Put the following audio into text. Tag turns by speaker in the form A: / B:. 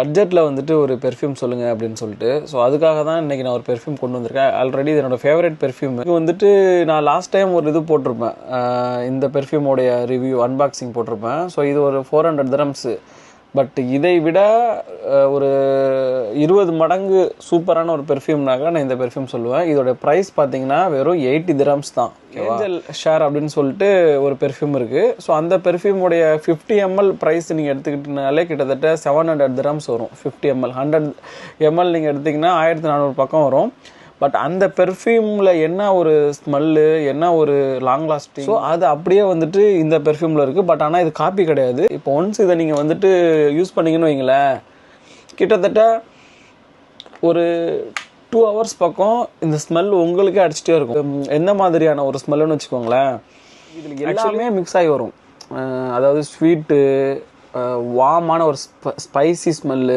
A: பட்ஜெட்டில் வந்துட்டு ஒரு பெர்ஃப்யூம் சொல்லுங்கள் அப்படின்னு சொல்லிட்டு. ஸோ அதுக்காக தான் இன்றைக்கி நான் ஒரு பெர்ஃப்யூம் கொண்டு வந்திருக்கேன். ஆல்ரெடி இது என்னோடய ஃபேவரட் பெர்ஃப்யூம். இது வந்துட்டு நான் லாஸ்ட் டைம் ஒரு இது போட்டிருப்பேன், இந்த பெர்ஃப்யூமோடைய ரிவ்யூ அன்பாக்சிங் போட்டிருப்பேன். ஸோ இது ஒரு 400 dirhams. பட் இதை விட ஒரு 20 மடங்கு சூப்பரான ஒரு பெர்ஃப்யூம்னாக்கா நான் இந்த பெர்ஃப்யூம் சொல்லுவேன். இதோட ப்ரைஸ் பார்த்தீங்கன்னா வெறும் 80 dirhams தான். ஏஞ்சல் ஷேர் அப்படின்னு சொல்லிட்டு ஒரு பெர்ஃப்யூம் இருக்குது. ஸோ அந்த பெர்ஃப்யூமுடைய 50 ml ப்ரைஸ் நீங்கள் எடுத்துக்கிட்டனாலே கிட்டத்தட்ட 700 dirhams வரும். 50 ml 100 ml நீங்கள் எடுத்திங்கன்னா 1400 பக்கம் வரும். பட் அந்த பெர்ஃப்யூமில் என்ன ஒரு ஸ்மெல்லு, என்ன ஒரு லாங் லாஸ்டிங், ஸோ அது அப்படியே வந்துட்டு இந்த பெர்ஃப்யூமில் இருக்குது. பட் ஆனால் இது காப்பி கிடையாது. இப்போ ஒன்ஸ் இதை நீங்கள் வந்துட்டு யூஸ் பண்ணிங்கன்னு வைங்களேன், கிட்டத்தட்ட ஒரு 2 hours பக்கம் இந்த ஸ்மெல் உங்களுக்கே அடிச்சுட்டே இருக்கும். எந்த மாதிரியான ஒரு ஸ்மெல்லுன்னு வச்சுக்கோங்களேன், இதில் எல்லாமே மிக்ஸ் ஆகி வரும். அதாவது ஸ்வீட்டு, வார்மான ஒரு ஸ்பைசி ஸ்மெல்லு,